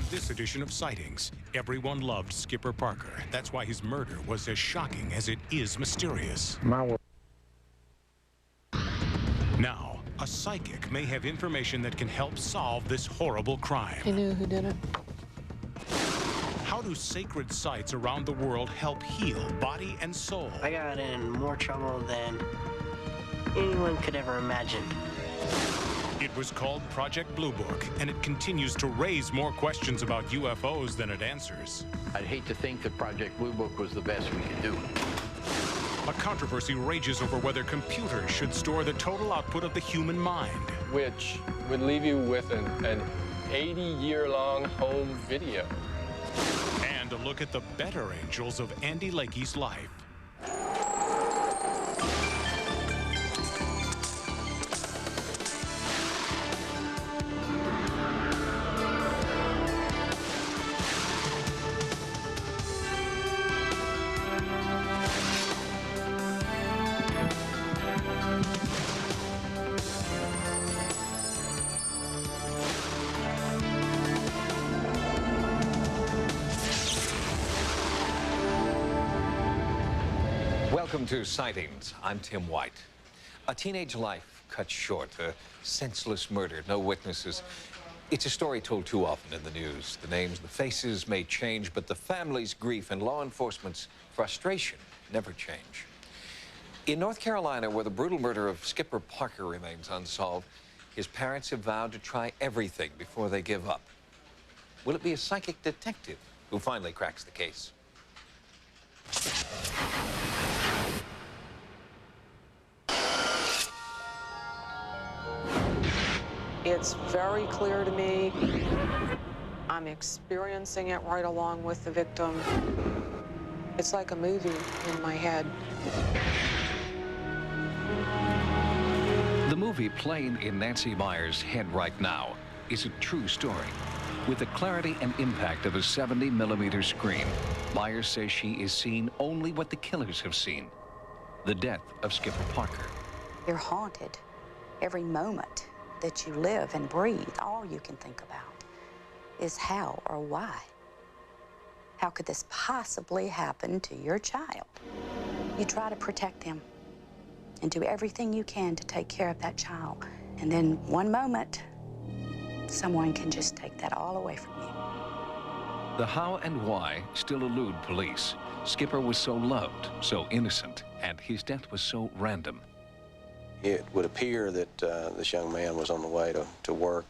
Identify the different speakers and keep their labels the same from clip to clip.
Speaker 1: this edition of Sightings, everyone loved Skipper Parker. That's why his murder was as shocking as it is mysterious. Now, a psychic may have information that can help solve this horrible crime.
Speaker 2: He knew who did it.
Speaker 1: How do sacred sites around the world help heal body and soul?
Speaker 3: I got in more trouble than anyone could ever imagine.
Speaker 1: It was called Project Blue Book, and it continues to raise more questions about UFOs than it answers.
Speaker 4: I'd hate to think that Project Blue Book was the best we could do.
Speaker 1: A controversy rages over whether computers should store the total output of the human mind.
Speaker 5: Which would leave you with an 80-year-long home video.
Speaker 1: And a look at the better angels of Andy Lakey's life.
Speaker 6: Welcome to Sightings. I'm Tim White. A teenage life cut short, a senseless murder, no witnesses. It's a story told too often in the news. The names, the faces may change, but the family's grief and law enforcement's frustration never change. In North Carolina, where the brutal murder of Skipper Parker remains unsolved, his parents have vowed to try everything before they give up. Will it be a psychic detective who finally cracks the case?
Speaker 2: It's very clear to me. I'm experiencing it right along with the victim. It's like a movie in my head.
Speaker 7: The movie playing in Nancy Meyer's head right now is a true story. With the clarity and impact of a 70mm screen, Meyer says she is seeing only what the killers have seen. The death of Skipper Parker.
Speaker 8: You're haunted. Every moment that you live and breathe, all you can think about is how or why. How could this possibly happen to your child? You try to protect them and do everything you can to take care of that child. And then one moment, someone can just take that all away from you.
Speaker 7: The how and why still elude police. Skipper was so loved, so innocent, and his death was so random.
Speaker 9: It would appear that this young man was on the way to work.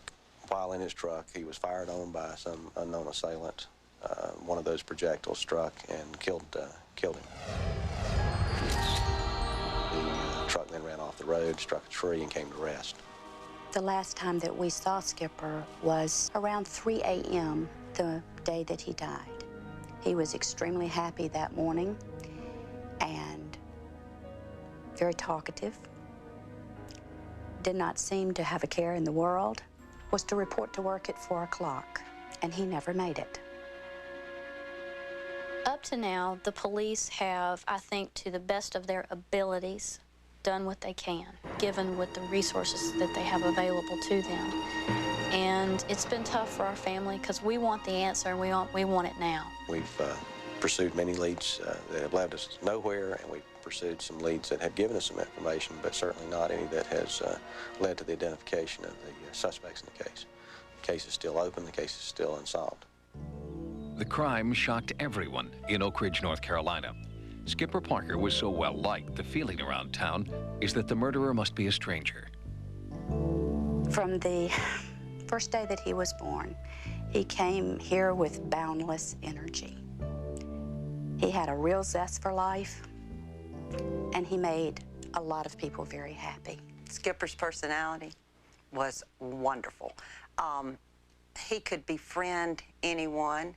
Speaker 9: While in his truck, he was fired on by some unknown assailant. One of those projectiles struck and killed him. The truck then ran off the road, struck a tree, and came to rest.
Speaker 8: The last time that we saw Skipper was around 3 a.m. the day that he died. He was extremely happy that morning and very talkative. Did not seem to have a care in the world. Was to report to work at 4 o'clock, and he never made it.
Speaker 10: Up to now, the police have, I think, to the best of their abilities, done what they can, given with the resources that they have available to them. And it's been tough for our family because we want the answer and we want it now.
Speaker 9: We've pursued many leads that have led us nowhere, and we've pursued some leads that have given us some information, but certainly not any that has led to the identification of the suspects in the case. The case is still open, the case is still unsolved.
Speaker 7: The crime shocked everyone in Oak Ridge, North Carolina. Skipper Parker was so well liked, the feeling around town is that the murderer must be a stranger.
Speaker 8: From the first day that he was born, he came here with boundless energy. He had a real zest for life, and he made a lot of people very happy.
Speaker 11: Skipper's personality was wonderful. He could befriend anyone.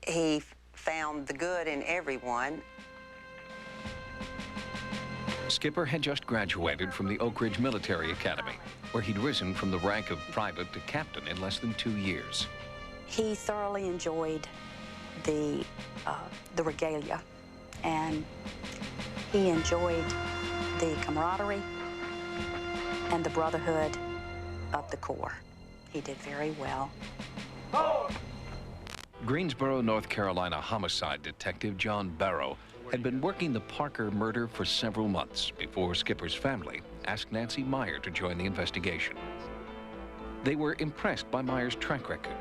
Speaker 11: He found the good in everyone.
Speaker 7: Skipper had just graduated from the Oak Ridge Military Academy, where he'd risen from the rank of private to captain in less than 2 years.
Speaker 8: He thoroughly enjoyed the regalia, and he enjoyed the camaraderie and the brotherhood of the Corps. He did very well.
Speaker 7: Greensboro, North Carolina homicide detective John Barrow had been working the Parker murder for several months before Skipper's family asked Nancy Meyer to join the investigation. They were impressed by Meyer's track record.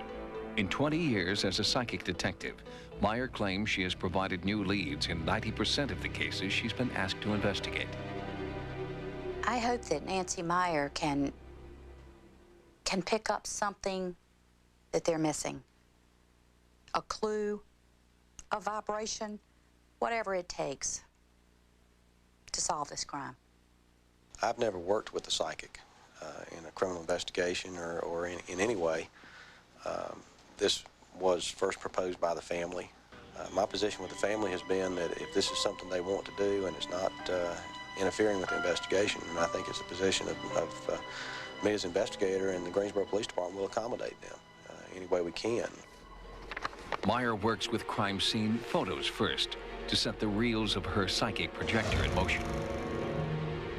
Speaker 7: In 20 years as a psychic detective, Meyer claims she has provided new leads in 90% of the cases she's been asked to investigate.
Speaker 8: I hope that Nancy Meyer can pick up something that they're missing. A clue, a vibration, whatever it takes to solve this crime.
Speaker 9: I've never worked with a psychic in a criminal investigation or in any way. This was first proposed by the family. My position with the family has been that if this is something they want to do and it's not interfering with the investigation, and I think it's a position of me as investigator, and the Greensboro Police Department will accommodate them any way we can.
Speaker 7: Meyer works with crime scene photos first to set the reels of her psychic projector in motion.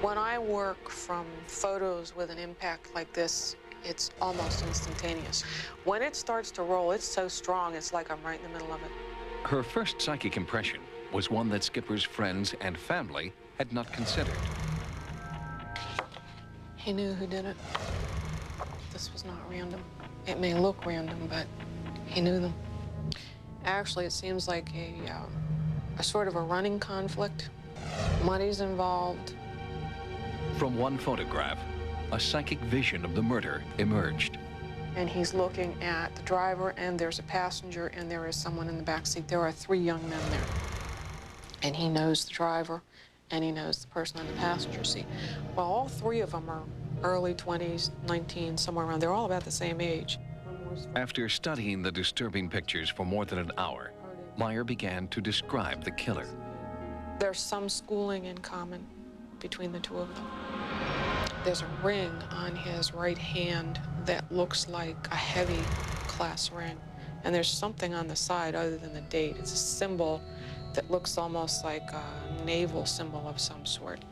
Speaker 2: When I work from photos with an impact like this, it's almost instantaneous. When it starts to roll, it's so strong, it's like I'm right in the middle of it.
Speaker 7: Her first psychic impression was one that Skipper's friends and family had not considered.
Speaker 2: He knew who did it. This was not random. It may look random, but he knew them. Actually, it seems like a sort of a running conflict. Money's involved.
Speaker 7: From one photograph, a psychic vision of the murder emerged.
Speaker 2: And he's looking at the driver, and there's a passenger, and there is someone in the back seat. There are 3 young men there. And he knows the driver, and he knows the person in the passenger seat. Well, all 3 of them are early 20s, 19, somewhere around. They're all about the same age.
Speaker 7: After studying the disturbing pictures for more than an hour, Meyer began to describe the killer.
Speaker 2: There's some schooling in common between the 2 of them. There's a ring on his right hand that looks like a heavy class ring. And there's something on the side other than the date. It's a symbol that looks almost like a naval symbol of some sort.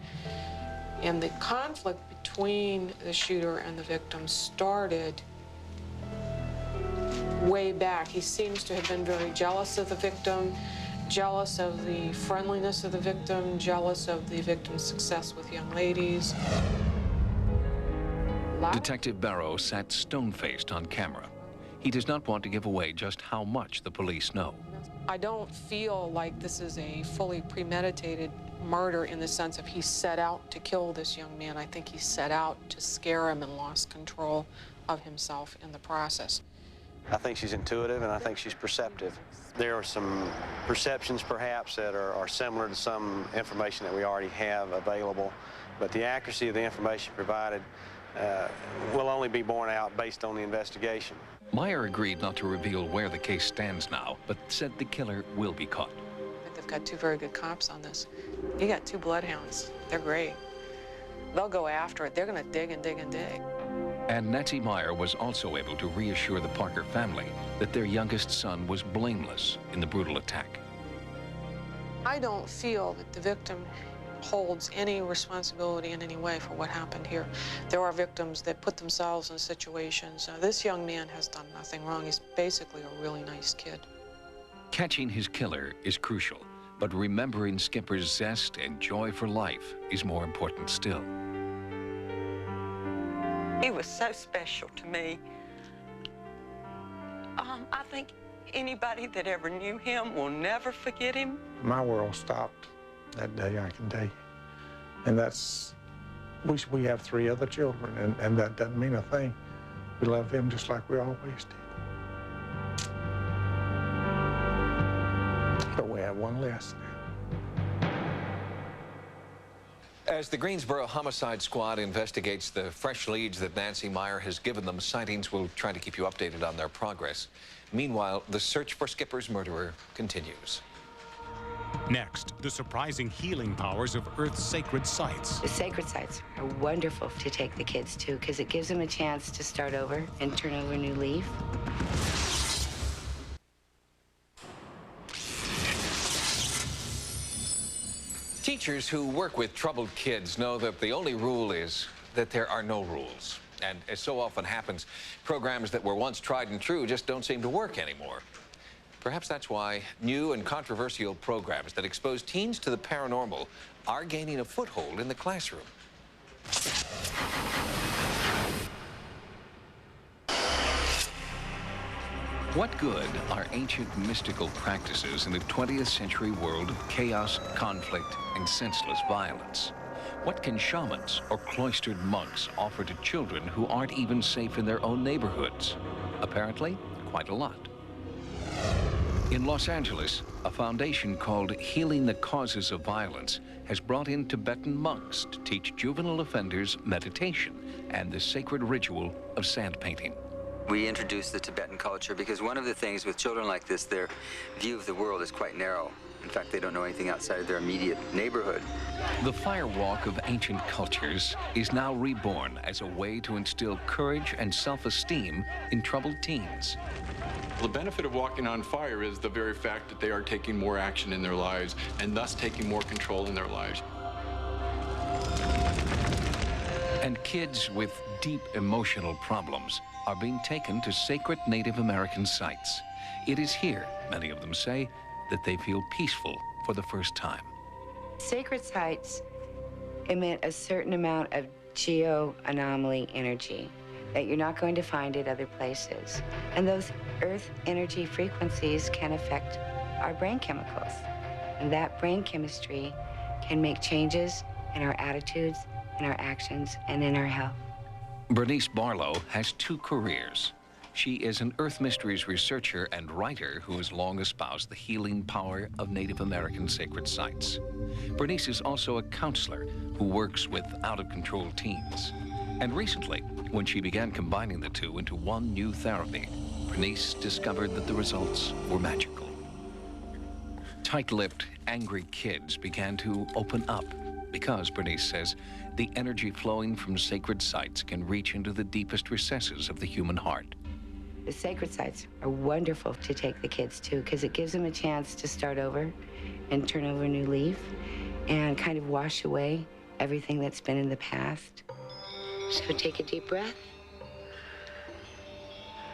Speaker 2: And the conflict between the shooter and the victim started way back. He seems to have been very jealous of the victim, jealous of the friendliness of the victim, jealous of the victim's success with young ladies.
Speaker 7: Detective Barrow sat stone-faced on camera. He does not want to give away just how much the police know.
Speaker 2: I don't feel like this is a fully premeditated murder in the sense of he set out to kill this young man. I think he set out to scare him and lost control of himself in the process.
Speaker 9: I think she's intuitive, and I think she's perceptive. There are some perceptions, perhaps, that are similar to some information that we already have available, but the accuracy of the information provided will only be borne out based on the investigation.
Speaker 7: Meyer agreed not to reveal where the case stands now, but said the killer will be caught.
Speaker 2: I think they've got 2 very good cops on this. You got 2 bloodhounds. They're great. They'll go after it. They're going to dig and dig and dig.
Speaker 7: And Nancy Meyer was also able to reassure the Parker family that their youngest son was blameless in the brutal attack.
Speaker 2: I don't feel that the victim holds any responsibility in any way for what happened here. There are victims that put themselves in situations. This young man has done nothing wrong. He's basically a really nice kid.
Speaker 7: Catching his killer is crucial, but remembering Skipper's zest and joy for life is more important still.
Speaker 11: He was so special to me. I think anybody that ever knew him will never forget him.
Speaker 12: My world stopped that day, I can tell you. And that's, we have 3 other children, and that doesn't mean a thing. We love him just like we always did. But we have 1 less now.
Speaker 6: As the Greensboro Homicide Squad investigates the fresh leads that Nancy Meyer has given them, Sightings will try to keep you updated on their progress. Meanwhile, the search for Skipper's murderer continues.
Speaker 1: Next, the surprising healing powers of Earth's sacred sites.
Speaker 13: The sacred sites are wonderful to take the kids to because it gives them a chance to start over and turn over a new leaf.
Speaker 6: Teachers who work with troubled kids know that the only rule is that there are no rules. And as so often happens, programs that were once tried and true just don't seem to work anymore. Perhaps that's why new and controversial programs that expose teens to the paranormal are gaining a foothold in the classroom.
Speaker 7: What good are ancient mystical practices in the 20th century world of chaos, conflict, and senseless violence? What can shamans or cloistered monks offer to children who aren't even safe in their own neighborhoods? Apparently, quite a lot. In Los Angeles, a foundation called Healing the Causes of Violence has brought in Tibetan monks to teach juvenile offenders meditation and the sacred ritual of sand painting.
Speaker 14: We introduced the Tibetan culture because one of the things with children like this, their view of the world is quite narrow. In fact, they don't know anything outside of their immediate neighborhood.
Speaker 7: The firewalk of ancient cultures is now reborn as a way to instill courage and self-esteem in troubled teens.
Speaker 5: The benefit of walking on fire is the very fact that they are taking more action in their lives and thus taking more control in their lives.
Speaker 7: And kids with deep emotional problems are being taken to sacred Native American sites. It is here, many of them say, that they feel peaceful for the first time.
Speaker 13: Sacred sites emit a certain amount of geo-anomaly energy that you're not going to find at other places. And those earth energy frequencies can affect our brain chemicals. And that brain chemistry can make changes in our attitudes, in our actions, and in our health.
Speaker 7: Bernice Barlow has two careers. She is an Earth Mysteries researcher and writer who has long espoused the healing power of Native American sacred sites. Bernice is also a counselor who works with out-of-control teens. And recently, when she began combining the two into one new therapy, Bernice discovered that the results were magical. Tight-lipped, angry kids began to open up because, Bernice says, the energy flowing from sacred sites can reach into the deepest recesses of the human heart.
Speaker 13: The sacred sites are wonderful to take the kids to because it gives them a chance to start over and turn over a new leaf and kind of wash away everything that's been in the past. So take a deep breath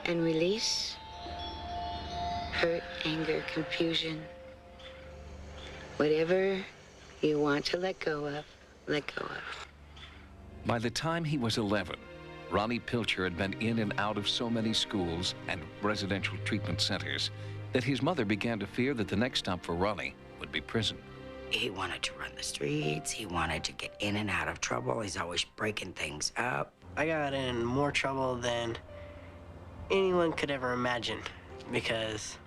Speaker 13: and release hurt, anger, confusion. Whatever you want to let go of, let go of.
Speaker 7: By the time he was 11, Ronnie Pilcher had been in and out of so many schools and residential treatment centers that his mother began to fear that the next stop for Ronnie would be prison.
Speaker 15: He wanted to run the streets. He wanted to get in and out of trouble. He's always breaking things up.
Speaker 3: I got in more trouble than anyone could ever imagine because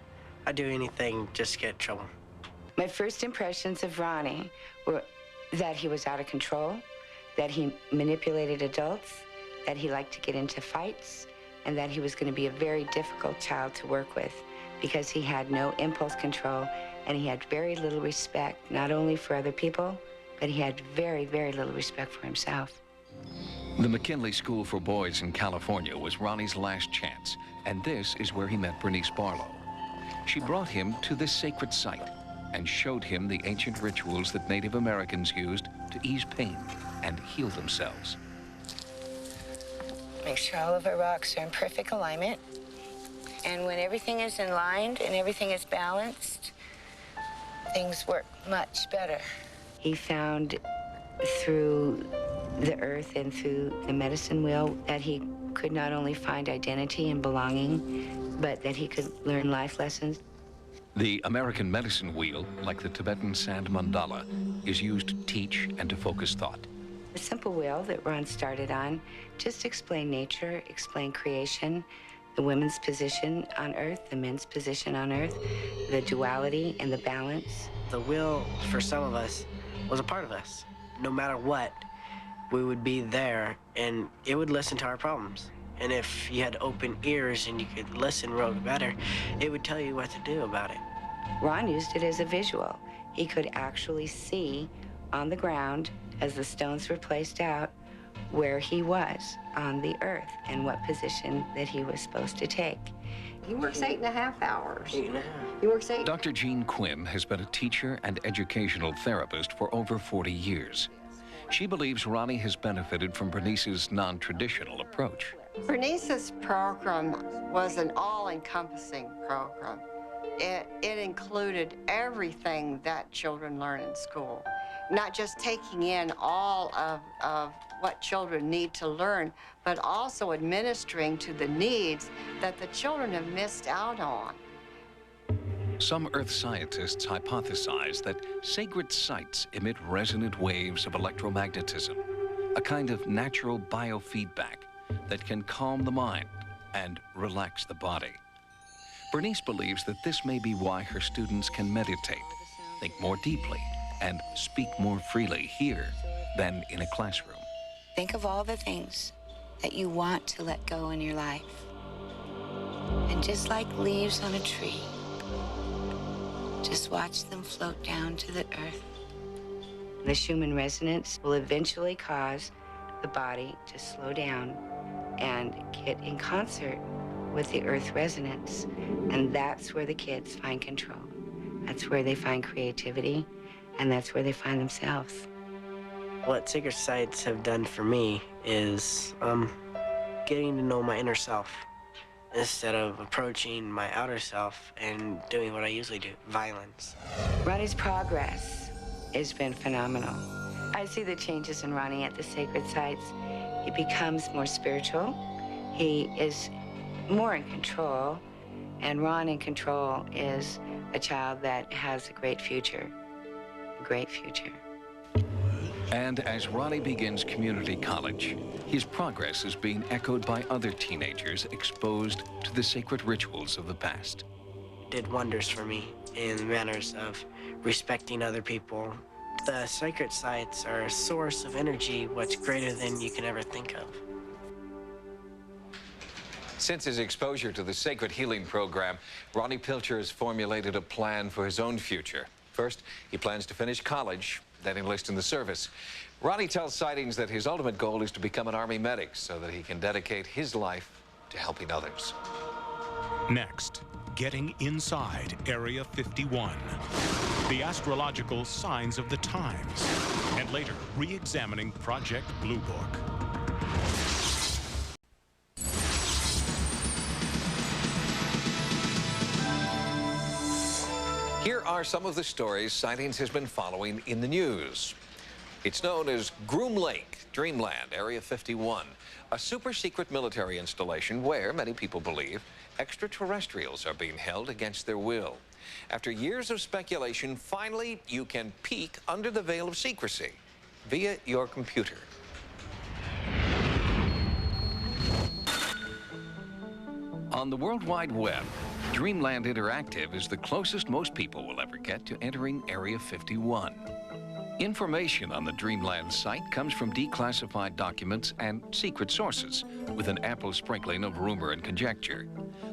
Speaker 3: I'd do anything just to get in trouble.
Speaker 13: My first impressions of Ronnie were that he was out of control, that he manipulated adults, that he liked to get into fights, and that he was going to be a very difficult child to work with because he had no impulse control and he had very little respect, not only for other people, but he had very, very little respect for himself.
Speaker 7: The McKinley School for Boys in California was Ronnie's last chance, and this is where he met Bernice Barlow. She brought him to this sacred site and showed him the ancient rituals that Native Americans used to ease pain and heal themselves.
Speaker 13: Make sure all of our rocks are in perfect alignment. And when everything is in line and everything is balanced, things work much better. He found through the earth and through the medicine wheel that he could not only find identity and belonging, but that he could learn life lessons.
Speaker 7: The American medicine wheel, like the Tibetan sand mandala, is used to teach and to focus thought.
Speaker 13: The simple wheel that Ron started on just explained nature, explained creation, the women's position on Earth, the men's position on Earth, the duality and the balance.
Speaker 3: The wheel, for some of us, was a part of us. No matter what, we would be there, and it would listen to our problems. And if you had open ears and you could listen real better, it would tell you what to do about it.
Speaker 13: Ron used it as a visual. He could actually see on the ground, as the stones were placed out, where he was on the earth and what position that he was supposed to take.
Speaker 16: He works 8.5 hours.
Speaker 3: 8.5.
Speaker 16: He works 8.
Speaker 7: Dr. Jean Quinn has been a teacher and educational therapist for over 40 years. She believes Ronnie has benefited from Bernice's non-traditional approach.
Speaker 16: Bernice's program was an all-encompassing program. It included everything that children learn in school, not just taking in all of what children need to learn, but also administering to the needs that the children have missed out on.
Speaker 7: Some Earth scientists hypothesize that sacred sites emit resonant waves of electromagnetism, a kind of natural biofeedback that can calm the mind and relax the body. Bernice believes that this may be why her students can meditate, think more deeply, and speak more freely here than in a classroom.
Speaker 13: Think of all the things that you want to let go in your life. And just like leaves on a tree, just watch them float down to the earth. The Schumann resonance will eventually cause the body to slow down and get in concert with the earth resonance. And that's where the kids find control. That's where they find creativity, and that's where they find themselves.
Speaker 3: What sacred sites have done for me is getting to know my inner self instead of approaching my outer self and doing what I usually do, violence.
Speaker 13: Ronnie's progress has been phenomenal. I see the changes in Ronnie at the sacred sites. He becomes more spiritual. He is more in control. And Ron in control is a child that has a great future. A great future.
Speaker 7: And as Ronnie begins community college, his progress is being echoed by other teenagers exposed to the sacred rituals of the past.
Speaker 3: It did wonders for me in manners of respecting other people. The sacred sites are a source of energy much greater than you can ever think of.
Speaker 6: Since his exposure to the Sacred Healing Program, Ronnie Pilcher has formulated a plan for his own future. First, he plans to finish college, then enlist in the service. Ronnie tells Sightings that his ultimate goal is to become an Army medic so that he can dedicate his life to helping others.
Speaker 1: Next, getting inside Area 51. The astrological signs of the times. And later, re-examining Project Blue Book.
Speaker 6: Here are some of the stories Sightings has been following in the news. It's known as Groom Lake, Dreamland, Area 51, a super-secret military installation where, many people believe, extraterrestrials are being held against their will. After years of speculation, finally, you can peek under the veil of secrecy via your computer.
Speaker 7: On the World Wide Web, Dreamland Interactive is the closest most people will ever get to entering Area 51. Information on the Dreamland site comes from declassified documents and secret sources, with an ample sprinkling of rumor and conjecture.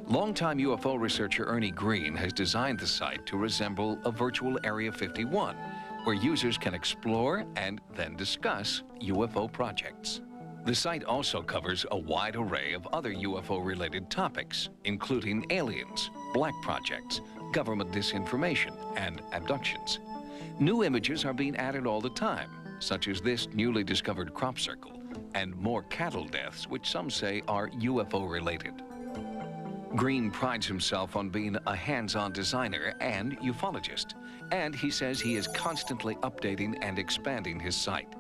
Speaker 7: Longtime UFO researcher Ernie Green has designed the site to resemble a virtual Area 51, where users can explore and then discuss UFO projects. The site also covers a wide array of other UFO-related topics, including aliens, black projects, government disinformation, and abductions. New images are being added all the time, such as this newly discovered crop circle, and more cattle deaths, which some say are UFO-related. Green prides himself on being a hands-on designer and ufologist, and he says he is constantly updating and expanding his site.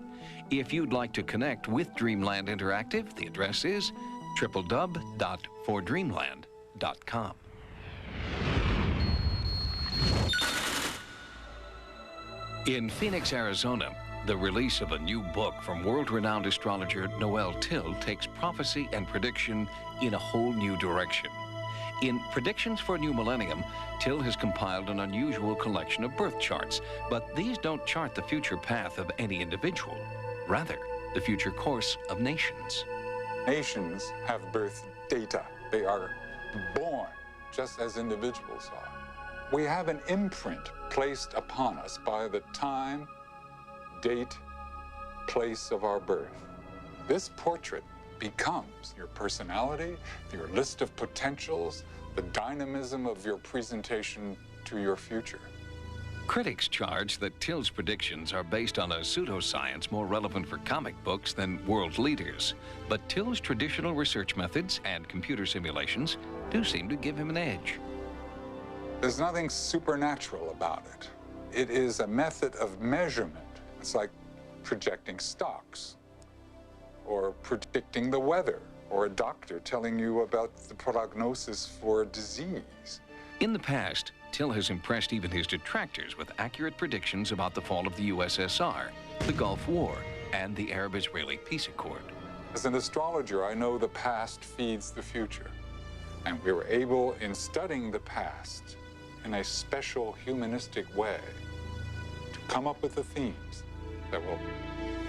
Speaker 7: If you'd like to connect with Dreamland Interactive, the address is www.fordreamland.com. In Phoenix, Arizona, the release of a new book from world-renowned astrologer Noel Till takes prophecy and prediction in a whole new direction. In Predictions for a New Millennium, Till has compiled an unusual collection of birth charts, but these don't chart the future path of any individual. Rather, the future course of nations.
Speaker 17: Nations have birth data. They are born just as individuals are. We have an imprint placed upon us by the time, date, place of our birth. This portrait becomes your personality, your list of potentials, the dynamism of your presentation to your future.
Speaker 7: Critics charge that Till's predictions are based on a pseudoscience more relevant for comic books than world leaders. But Till's traditional research methods and computer simulations do seem to give him an edge.
Speaker 17: There's nothing supernatural about it. It is a method of measurement. It's like projecting stocks, or predicting the weather, or a doctor telling you about the prognosis for a disease.
Speaker 7: In the past, Till has impressed even his detractors with accurate predictions about the fall of the USSR, the Gulf War, and the Arab-Israeli peace accord.
Speaker 17: As an astrologer, I know the past feeds the future. And we were able, in studying the past in a special humanistic way, to come up with the themes that will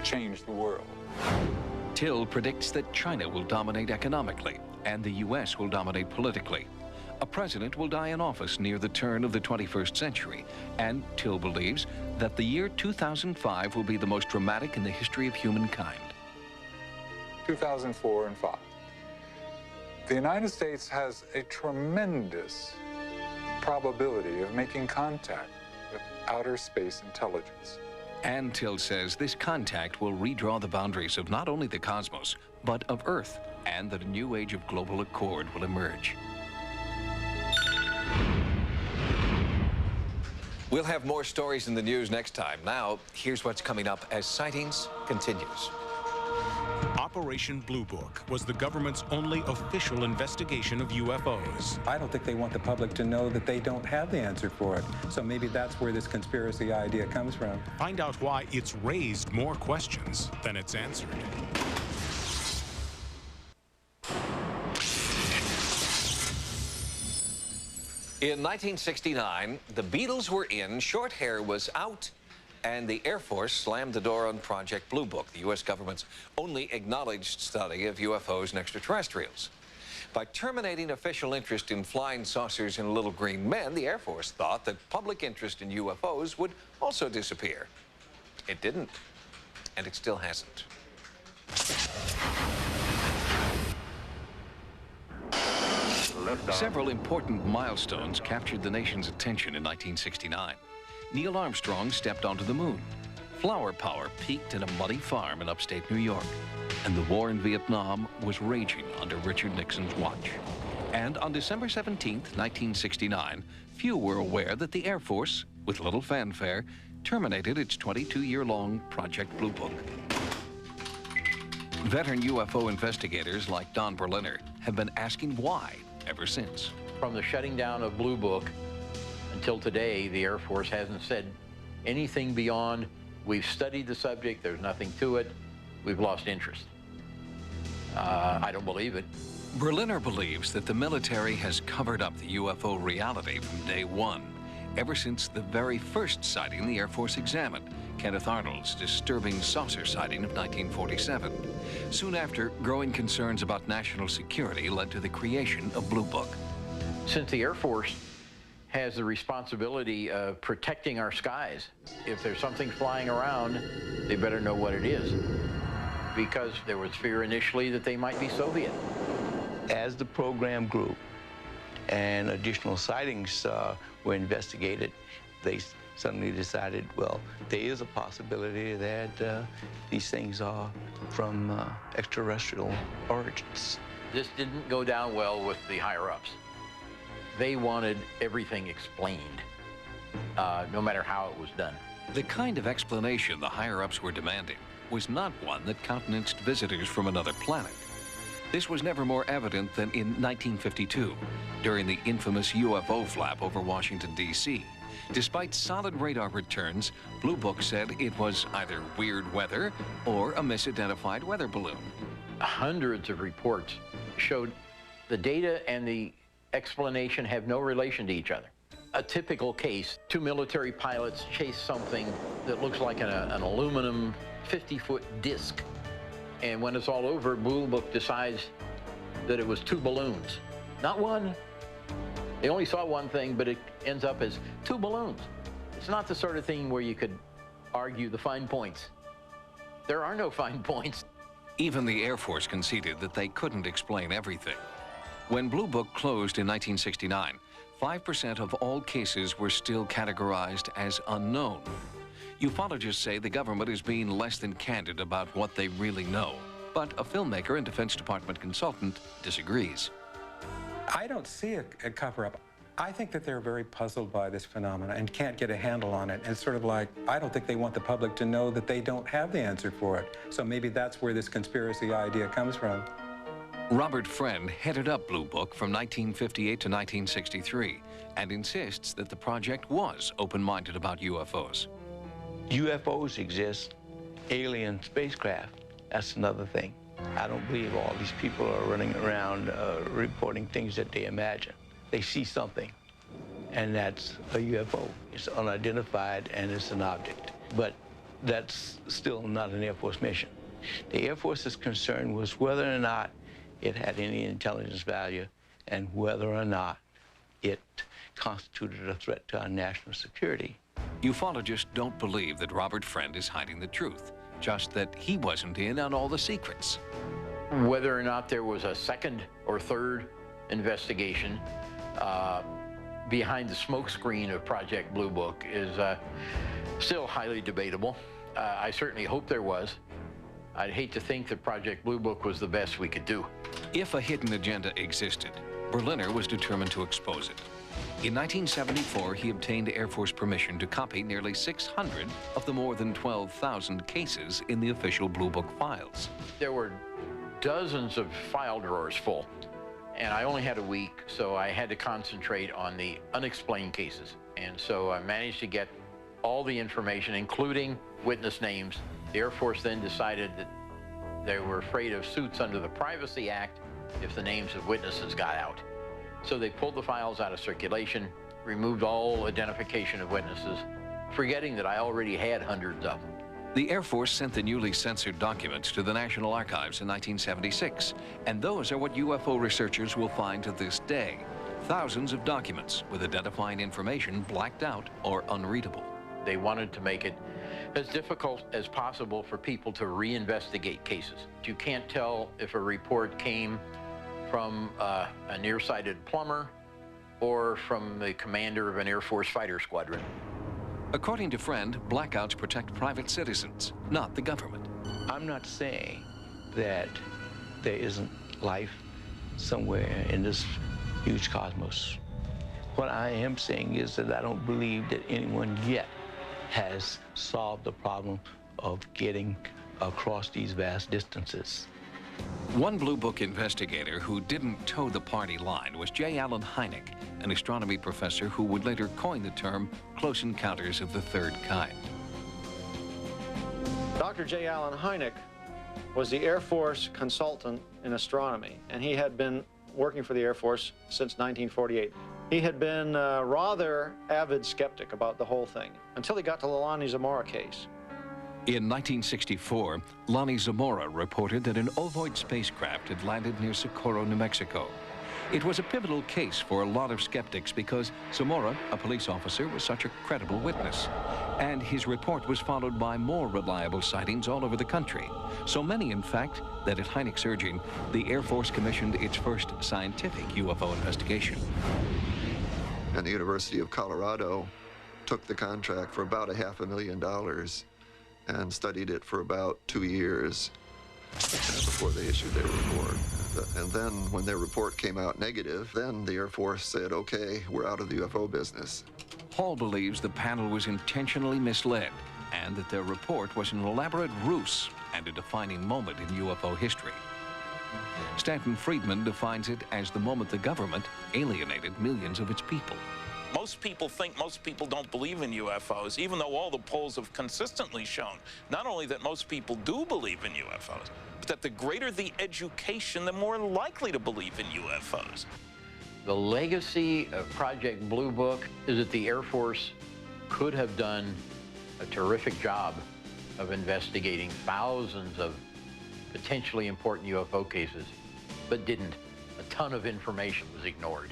Speaker 17: change the world.
Speaker 7: Till predicts that China will dominate economically and the U.S. will dominate politically. A president will die in office near the turn of the 21st century, and Till believes that the year 2005 will be the most dramatic in the history of humankind.
Speaker 17: 2004 and 5. The United States has a tremendous probability of making contact with outer space intelligence.
Speaker 7: And Till says this contact will redraw the boundaries of not only the cosmos, but of Earth, and that a new age of global accord will emerge.
Speaker 6: We'll have more stories in the news next time. Now, here's what's coming up as Sightings continues.
Speaker 1: Operation Blue Book was the government's only official investigation of UFOs.
Speaker 18: I don't think they want the public to know that they don't have the answer for it. So maybe that's where this conspiracy idea comes from.
Speaker 1: Find out why it's raised more questions than it's answered.
Speaker 6: In 1969, the Beatles were in, short hair was out, and the Air Force slammed the door on Project Blue Book, the U.S. government's only acknowledged study of UFOs and extraterrestrials. By terminating official interest in flying saucers and little green men, the Air Force thought that public interest in UFOs would also disappear. It didn't, and it still hasn't.
Speaker 7: Several important milestones captured the nation's attention in 1969. Neil Armstrong stepped onto the moon. Flower power peaked at a muddy farm in upstate New York. And the war in Vietnam was raging under Richard Nixon's watch. And on December 17, 1969, few were aware that the Air Force, with little fanfare, terminated its 22-year-long Project Blue Book. Veteran UFO investigators like Don Berliner have been asking why ever since.
Speaker 4: From the shutting down of Blue Book until today, the Air Force hasn't said anything beyond, we've studied the subject, there's nothing to it, we've lost interest. I don't believe it.
Speaker 7: Berliner believes that the military has covered up the UFO reality from day one, ever since the very first sighting the Air Force examined, Kenneth Arnold's disturbing saucer sighting of 1947. Soon after, growing concerns about national security led to the creation of Blue Book.
Speaker 4: Since the Air Force has the responsibility of protecting our skies, if there's something flying around, they better know what it is. Because there was fear initially that they might be Soviet.
Speaker 19: As the program grew and additional sightings were investigated, they suddenly decided, well, there is a possibility that these things are from extraterrestrial origins.
Speaker 4: This didn't go down well with the higher-ups. They wanted everything explained, no matter how it was done.
Speaker 7: The kind of explanation the higher-ups were demanding was not one that countenanced visitors from another planet. This was never more evident than in 1952, during the infamous UFO flap over Washington, D.C. Despite solid radar returns, Blue Book said it was either weird weather or a misidentified weather balloon.
Speaker 4: Hundreds of reports showed the data and the explanation have no relation to each other. A typical case, two military pilots chase something that looks like an aluminum 50-foot disc. And when it's all over, Blue Book decides that it was two balloons, not one. They only saw one thing, but it ends up as two balloons. It's not the sort of thing where you could argue the fine points. There are no fine points.
Speaker 7: Even the Air Force conceded that they couldn't explain everything. When Blue Book closed in 1969, 5% of all cases were still categorized as unknown. Ufologists say the government is being less than candid about what they really know, but a filmmaker and Defense Department consultant disagrees.
Speaker 18: I don't see a cover-up. I think that they're very puzzled by this phenomenon and can't get a handle on it. And it's sort of like, I don't think they want the public to know that they don't have the answer for it. So maybe that's where this conspiracy idea comes from.
Speaker 7: Robert Friend headed up Blue Book from 1958 to 1963 and insists that the project was open-minded about UFOs.
Speaker 19: UFOs exist, alien spacecraft, that's another thing. I don't believe all these people are running around reporting things that they imagine. They see something, and that's a UFO. It's unidentified, and it's an object. But that's still not an Air Force mission. The Air Force's concern was whether or not it had any intelligence value and whether or not it constituted a threat to our national security.
Speaker 7: Ufologists don't believe that Robert Friend is hiding the truth, just that he wasn't in on all the secrets.
Speaker 4: Whether or not there was a second or third investigation behind the smokescreen of Project Blue Book is still highly debatable. I certainly hope there was. I'd hate to think that Project Blue Book was the best we could do.
Speaker 7: If a hidden agenda existed, Berliner was determined to expose it. In 1974, he obtained Air Force permission to copy nearly 600 of the more than 12,000 cases in the official Blue Book files.
Speaker 4: There were dozens of file drawers full, and I only had a week, so I had to concentrate on the unexplained cases. And so I managed to get all the information, including witness names. The Air Force then decided that they were afraid of suits under the Privacy Act if the names of witnesses got out. So they pulled the files out of circulation, removed all identification of witnesses, forgetting that I already had hundreds of them.
Speaker 7: The Air Force sent the newly censored documents to the National Archives in 1976, and those are what UFO researchers will find to this day. Thousands of documents with identifying information blacked out or unreadable.
Speaker 4: They wanted to make it as difficult as possible for people to reinvestigate cases. You can't tell if a report came from a nearsighted plumber or from the commander of an Air Force fighter squadron.
Speaker 7: According to Friend, blackouts protect private citizens, not the government.
Speaker 19: I'm not saying that there isn't life somewhere in this huge cosmos. What I am saying is that I don't believe that anyone yet has solved the problem of getting across these vast distances.
Speaker 7: One Blue Book investigator who didn't toe the party line was J. Allen Hynek, an astronomy professor who would later coin the term close encounters of the third kind.
Speaker 20: Dr. J. Allen Hynek was the Air Force consultant in astronomy, and he had been working for the Air Force since 1948. He had been a rather avid skeptic about the whole thing until he got to the Lonnie Zamora case.
Speaker 7: In 1964, Lonnie Zamora reported that an ovoid spacecraft had landed near Socorro, New Mexico. It was a pivotal case for a lot of skeptics because Zamora, a police officer, was such a credible witness. And his report was followed by more reliable sightings all over the country. So many, in fact, that at Hynek's urging, the Air Force commissioned its first scientific UFO investigation.
Speaker 21: And the University of Colorado took the contract for about $500,000 and studied it for about 2 years before they issued their report. And then when their report came out negative, then the Air Force said, okay, we're out of the UFO business.
Speaker 7: Hall believes the panel was intentionally misled and that their report was an elaborate ruse and a defining moment in UFO history. Stanton Friedman defines it as the moment the government alienated millions of its people.
Speaker 22: Most people think most people don't believe in UFOs, even though all the polls have consistently shown not only that most people do believe in UFOs, but that the greater the education, the more likely to believe in UFOs.
Speaker 4: The legacy of Project Blue Book is that the Air Force could have done a terrific job of investigating thousands of potentially important UFO cases, but didn't. A ton of information was ignored.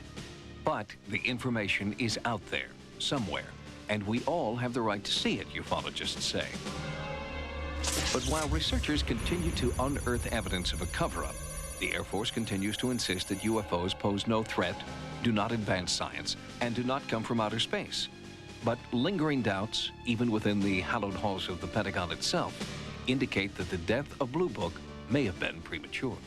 Speaker 7: But the information is out there, somewhere, and we all have the right to see it, ufologists say. But while researchers continue to unearth evidence of a cover-up, the Air Force continues to insist that UFOs pose no threat, do not advance science, and do not come from outer space. But lingering doubts, even within the hallowed halls of the Pentagon itself, indicate that the death of Blue Book may have been premature.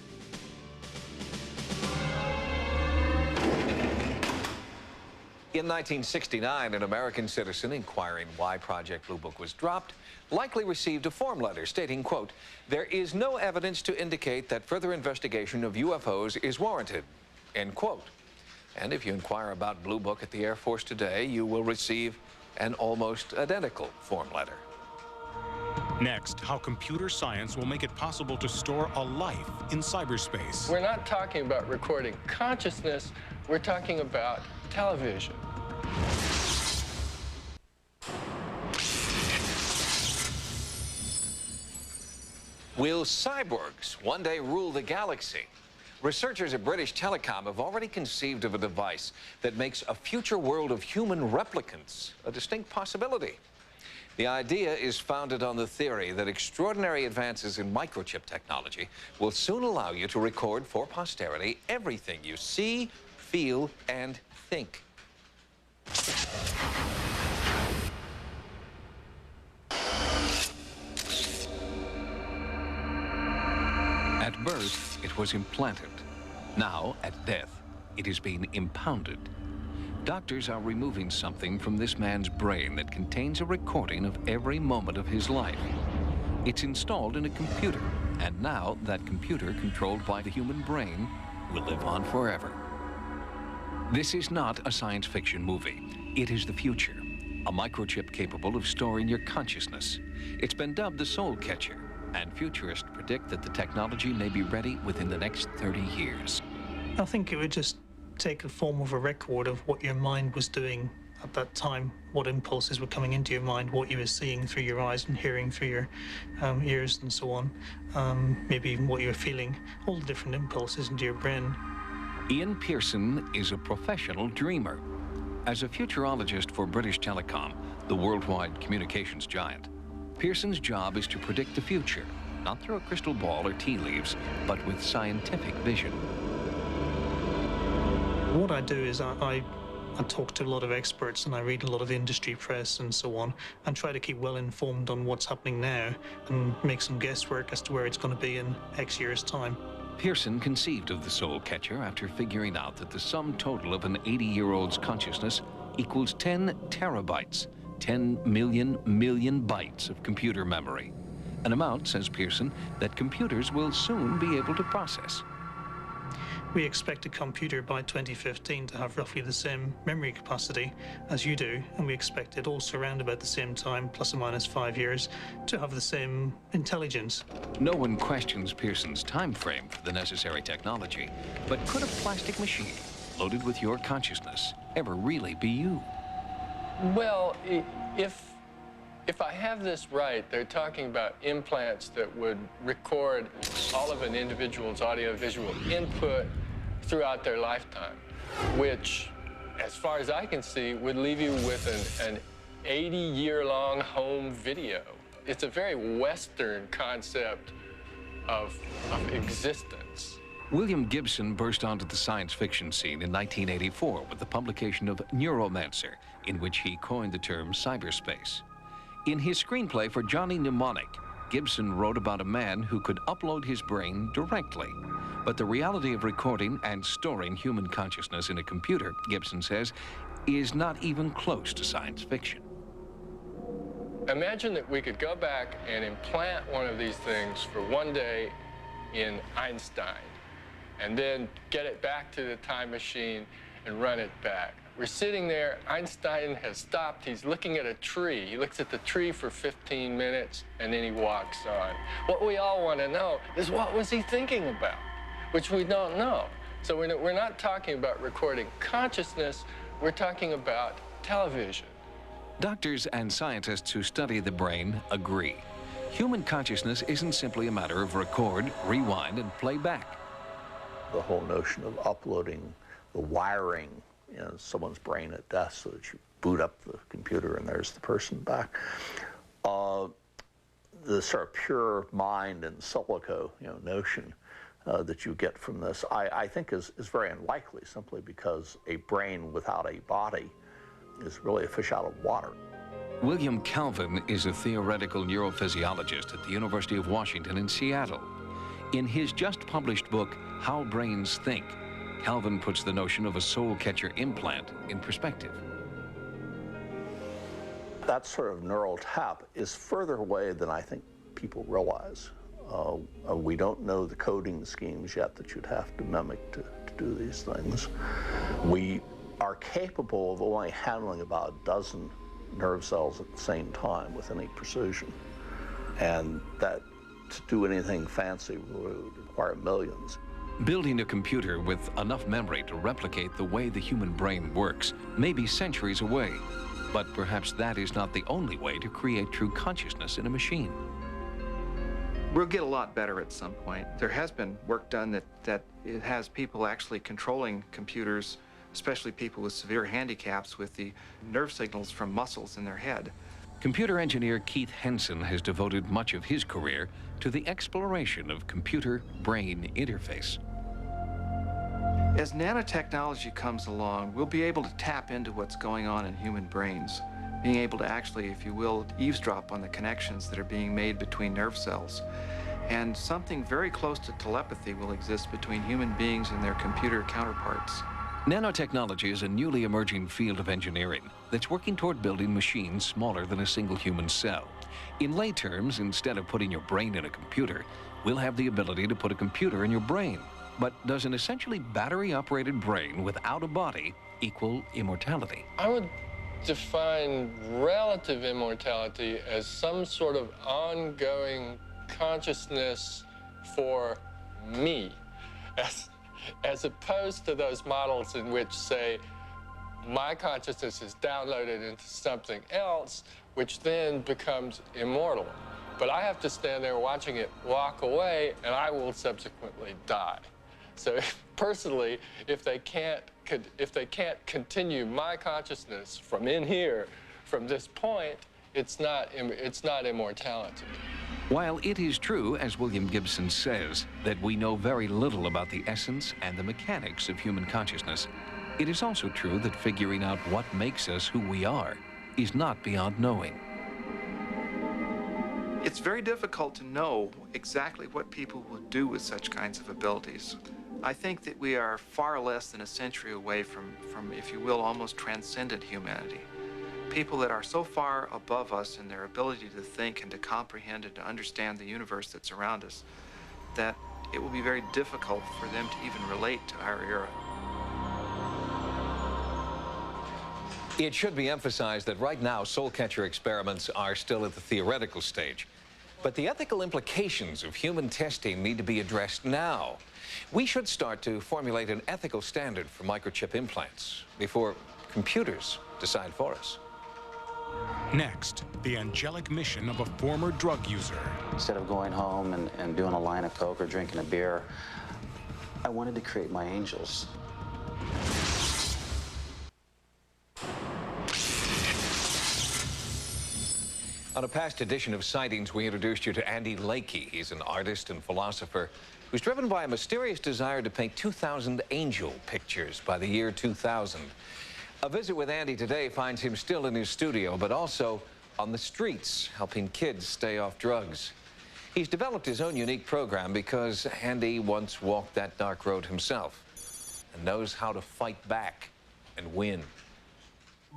Speaker 6: In 1969, an American citizen inquiring why Project Blue Book was dropped likely received a form letter stating, quote, "There is no evidence to indicate that further investigation of UFOs is warranted," end quote. And if you inquire about Blue Book at the Air Force today, you will receive an almost identical form letter.
Speaker 1: Next, how computer science will make it possible to store a life in cyberspace.
Speaker 8: We're not talking about recording consciousness, we're talking about television.
Speaker 6: Will cyborgs one day rule the galaxy? Researchers at British Telecom have already conceived of a device that makes a future world of human replicants a distinct possibility. The idea is founded on the theory that extraordinary advances in microchip technology will soon allow you to record for posterity everything you see, feel, and think.
Speaker 7: At birth, it was implanted. Now, at death, it is being impounded. Doctors are removing something from this man's brain that contains a recording of every moment of his life. It's installed in a computer, and now that computer, controlled by the human brain, will live on forever. This is not a science fiction movie. It is the future. A microchip capable of storing your consciousness. It's been dubbed the soul catcher, and futurists predict that the technology may be ready within the next 30 years.
Speaker 10: I think it would just take the form of a record of what your mind was doing at that time, what impulses were coming into your mind, what you were seeing through your eyes and hearing through your ears and so on, maybe even what you were feeling, all the different impulses into your brain.
Speaker 7: Ian Pearson is a professional dreamer. As a futurologist for British Telecom, the worldwide communications giant, Pearson's job is to predict the future, not through a crystal ball or tea leaves, but with scientific vision.
Speaker 10: What I do is I talk to a lot of experts and I read a lot of industry press and so on, and try to keep well informed on what's happening now and make some guesswork as to where it's going to be in X years' time.
Speaker 7: Pearson conceived of the soul catcher after figuring out that the sum total of an 80-year-old's consciousness equals 10 terabytes, 10 million bytes of computer memory. An amount, says Pearson, that computers will soon be able to process.
Speaker 10: We expect a computer by 2015 to have roughly the same memory capacity as you do, and we expect it also around about the same time, plus or minus 5 years, to have the same intelligence.
Speaker 7: No one questions Pearson's time frame for the necessary technology, but could a plastic machine loaded with your consciousness ever really be you?
Speaker 8: Well, if I have this right, they're talking about implants that would record all of an individual's audio-visual input throughout their lifetime, which, as far as I can see, would leave you with an 80-year-long home video. It's a very Western concept of existence.
Speaker 7: William Gibson burst onto the science fiction scene in 1984 with the publication of Neuromancer, in which he coined the term cyberspace. In his screenplay for Johnny Mnemonic, Gibson wrote about a man who could upload his brain directly. But the reality of recording and storing human consciousness in a computer, Gibson says, is not even close to science fiction.
Speaker 8: Imagine that we could go back and implant one of these things for one day in Einstein, and then get it back to the time machine and run it back. We're sitting there, Einstein has stopped, he's looking at a tree. He looks at the tree for 15 minutes, and then he walks on. What we all want to know is, what was he thinking about? Which we don't know. So we're not talking about recording consciousness, we're talking about television.
Speaker 7: Doctors and scientists who study the brain agree. Human consciousness isn't simply a matter of record, rewind, and play back.
Speaker 23: The whole notion of uploading the wiring in someone's brain at death so that you boot up the computer and there's the person back. The sort of pure mind in silico, notion that you get from this, I think is very unlikely, simply because a brain without a body is really a fish out of water.
Speaker 7: William Calvin is a theoretical neurophysiologist at the University of Washington in Seattle. In his just published book, How Brains Think, Calvin puts the notion of a soul catcher implant in perspective.
Speaker 23: That sort of neural tap is further away than I think people realize. We don't know the coding schemes yet that you'd have to mimic to do these things. We are capable of only handling about a dozen nerve cells at the same time with any precision. And that to do anything fancy would require millions.
Speaker 7: Building a computer with enough memory to replicate the way the human brain works may be centuries away, but perhaps that is not the only way to create true consciousness in a machine.
Speaker 2: We'll get a lot better at some point. There has been work done that it has people actually controlling computers, especially people with severe handicaps, with the nerve signals from muscles in their head.
Speaker 7: Computer engineer Keith Henson has devoted much of his career to the exploration of computer-brain interface.
Speaker 2: As nanotechnology comes along, we'll be able to tap into what's going on in human brains, being able to actually, if you will, eavesdrop on the connections that are being made between nerve cells. And something very close to telepathy will exist between human beings and their computer counterparts.
Speaker 7: Nanotechnology is a newly emerging field of engineering that's working toward building machines smaller than a single human cell. In lay terms, instead of putting your brain in a computer, we'll have the ability to put a computer in your brain. But does an essentially battery-operated brain without a body equal immortality?
Speaker 8: I would define relative immortality as some sort of ongoing consciousness for me, as opposed to those models in which, say, my consciousness is downloaded into something else, which then becomes immortal. But I have to stand there watching it walk away, and I will subsequently die. So personally, if they can't continue my consciousness from in here, from this point, it's not immortality.
Speaker 7: While it is true, as William Gibson says, that we know very little about the essence and the mechanics of human consciousness, it is also true that figuring out what makes us who we are is not beyond knowing.
Speaker 2: It's very difficult to know exactly what people will do with such kinds of abilities. I think that we are far less than a century away from, if you will, almost transcendent humanity. People that are so far above us in their ability to think and to comprehend and to understand the universe that's around us that it will be very difficult for them to even relate to our era.
Speaker 6: It should be emphasized that right now, soul catcher experiments are still at the theoretical stage. But the ethical implications of human testing need to be addressed now. We should start to formulate an ethical standard for microchip implants before computers decide for us.
Speaker 1: Next, the angelic mission of a former drug user.
Speaker 9: Instead of going home and doing a line of Coke or drinking a beer, I wanted to create my angels.
Speaker 6: On a past edition of Sightings, we introduced you to Andy Lakey. He's an artist and philosopher who's driven by a mysterious desire to paint 2,000 angel pictures by the year 2000. A visit with Andy today finds him still in his studio, but also on the streets, helping kids stay off drugs. He's developed his own unique program because Andy once walked that dark road himself and knows how to fight back and win.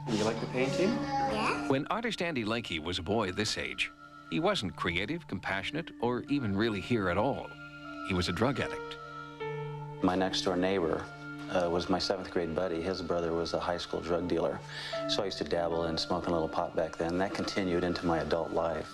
Speaker 2: You like the painting?
Speaker 13: Yeah.
Speaker 7: When artist Andy Lakey was a boy this age, he wasn't creative, compassionate, or even really here at all. He was a drug addict.
Speaker 9: My next door neighbor was my 7th grade buddy. His brother was a high school drug dealer. So I used to dabble in smoking a little pot back then. That continued into my adult life.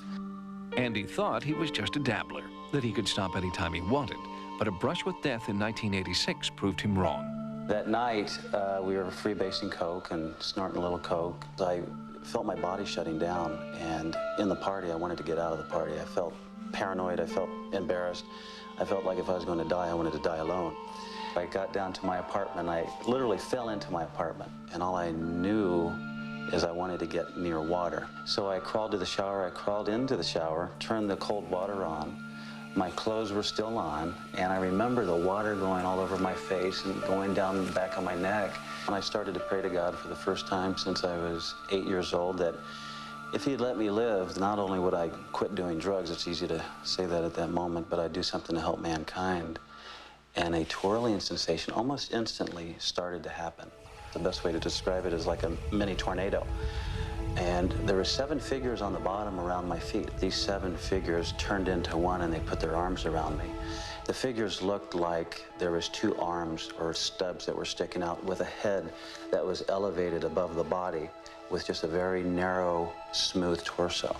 Speaker 7: Andy thought he was just a dabbler, that he could stop anytime he wanted. But a brush with death in 1986 proved him wrong.
Speaker 9: That night, we were freebasing Coke and snorting a little Coke. I felt my body shutting down, and in the party, I wanted to get out of the party. I felt paranoid, I felt embarrassed. I felt like if I was going to die, I wanted to die alone. I got down to my apartment, I literally fell into my apartment, and all I knew is I wanted to get near water. So I crawled to the shower, I crawled into the shower, turned the cold water on. My clothes were still on, and I remember the water going all over my face and going down the back of my neck. And I started to pray to God for the first time since I was 8 years old that if He'd let me live, not only would I quit doing drugs, it's easy to say that at that moment, but I'd do something to help mankind. and a twirling sensation almost instantly started to happen. The best way to describe it is like a mini tornado. And there were 7 figures on the bottom around my feet. These 7 figures turned into one, and they put their arms around me. The figures looked like there was 2 arms or stubs that were sticking out with a head that was elevated above the body with just a very narrow, smooth torso.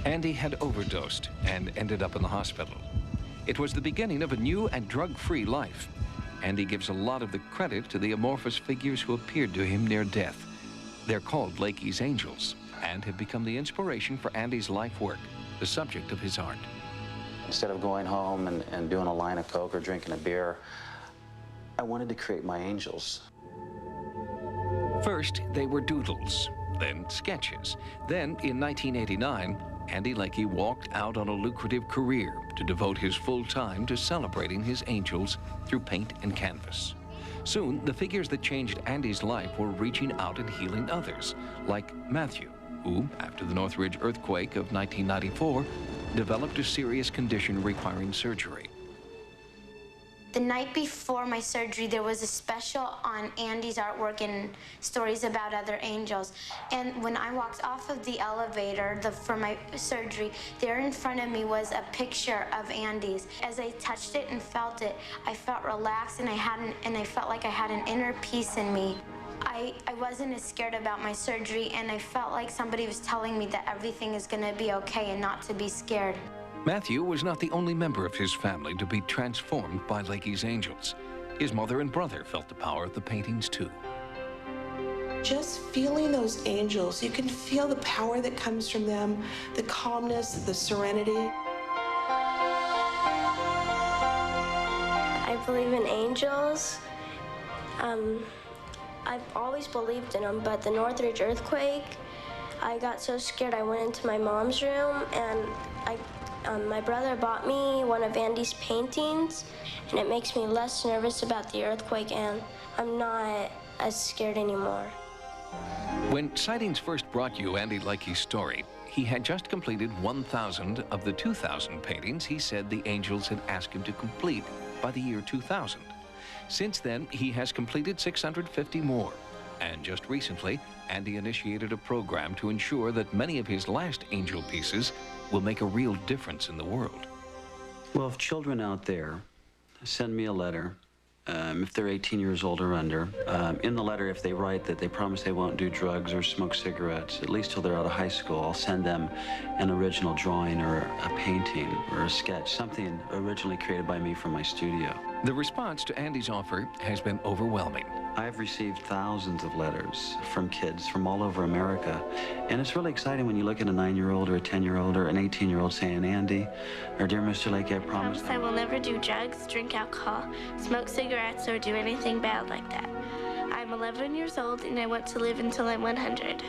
Speaker 7: Andy had overdosed and ended up in the hospital. It was the beginning of a new and drug-free life. Andy gives a lot of the credit to the amorphous figures who appeared to him near death. They're called Leakey's Angels and have become the inspiration for Andy's life work, the subject of his art.
Speaker 9: Instead of going home and doing a line of Coke or drinking a beer, I wanted to create my angels.
Speaker 7: First, they were doodles, then sketches. Then, in 1989, Andy Leakey walked out on a lucrative career to devote his full time to celebrating his angels through paint and canvas. Soon, the figures that changed Andy's life were reaching out and healing others, like Matthew, who, after the Northridge earthquake of 1994, developed a serious condition requiring surgery.
Speaker 11: The night before my surgery, there was a special on Andy's artwork and stories about other angels. And when I walked off of the elevator for my surgery, there in front of me was a picture of Andy's. As I touched it and felt it, I felt relaxed, and I felt like I had an inner peace in me. I wasn't as scared about my surgery, and I felt like somebody was telling me that everything is gonna be okay and not to be scared.
Speaker 7: Matthew was not the only member of his family to be transformed by Leakey's Angels. His mother and brother felt the power of the paintings too.
Speaker 12: Just feeling those angels, you can feel the power that comes from them, the calmness, the serenity.
Speaker 14: I believe in angels. I've always believed in them, but the Northridge earthquake, I got so scared I went into my mom's room, and my brother bought me one of Andy's paintings, and it makes me less nervous about the earthquake, and I'm not as scared anymore.
Speaker 7: When Sightings first brought you Andy Leakey's story, he had just completed 1,000 of the 2,000 paintings he said the angels had asked him to complete by the year 2000. Since then, he has completed 650 more. And just recently, Andy initiated a program to ensure that many of his last angel pieces will make a real difference in the world.
Speaker 9: Well, if children out there send me a letter, if they're 18 years old or under, in the letter, if they write that they promise they won't do drugs or smoke cigarettes, at least till they're out of high school, I'll send them an original drawing or a painting or a sketch, something originally created by me from my studio.
Speaker 7: The response to Andy's offer has been overwhelming.
Speaker 9: I've received thousands of letters from kids from all over America, and it's really exciting when you look at a 9-year-old or a 10-year-old or an 18-year-old saying, Andy, or dear Mr. Leakey, I promise
Speaker 14: I will never do drugs, drink alcohol, smoke cigarettes, or do anything bad like that. I'm 11 years old, and I want to live until I'm 100.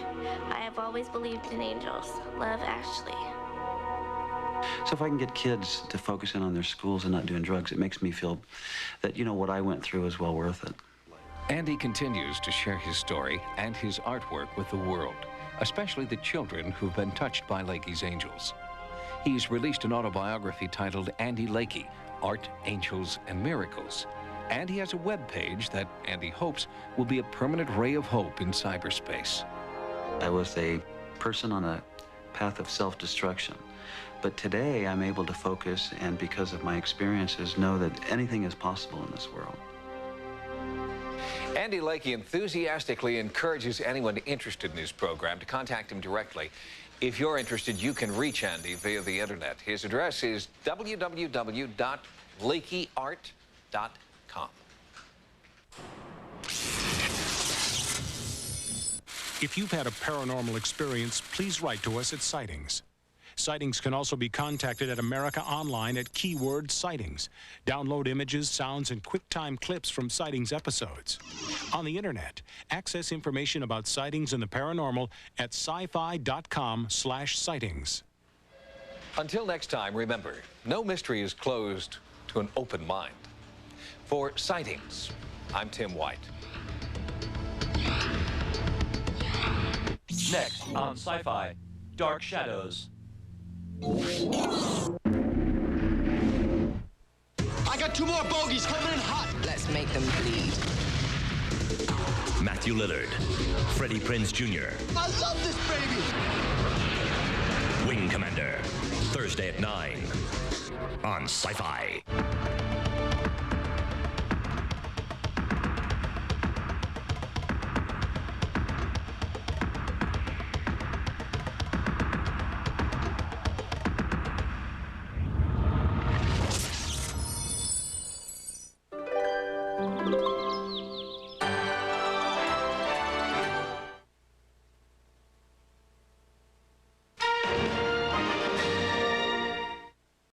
Speaker 14: I have always believed in angels. Love, Ashley.
Speaker 9: So if I can get kids to focus in on their schools and not doing drugs, it makes me feel that, you know, what I went through is well worth it.
Speaker 7: Andy continues to share his story and his artwork with the world, especially the children who've been touched by Leakey's Angels. He's released an autobiography titled Andy Leakey, Art, Angels, and Miracles. And he has a webpage that Andy hopes will be a permanent ray of hope in cyberspace.
Speaker 9: I was a person on a path of self-destruction. But today I'm able to focus, and because of my experiences, know that anything is possible in this world.
Speaker 6: Andy Leakey enthusiastically encourages anyone interested in his program to contact him directly. If you're interested, you can reach Andy via the internet. His address is www.leakeyart.com.
Speaker 1: If you've had a paranormal experience, please write to us at Sightings. Sightings can also be contacted at America Online at keyword Sightings. Download images, sounds, and QuickTime clips from Sightings episodes. On the internet, access information about sightings and the paranormal at sci-fi.com/sightings.
Speaker 6: Until next time, remember, no mystery is closed to an open mind. For Sightings, I'm Tim White.
Speaker 24: Next on Sci-Fi, Dark Shadows.
Speaker 25: I got
Speaker 3: got 2 more bogeys coming in hot.
Speaker 5: Let's make them bleed.
Speaker 15: Matthew Lillard, Freddie Prinze Jr.
Speaker 3: I love this baby.
Speaker 15: Wing Commander, Thursday at 9 on Sci-Fi.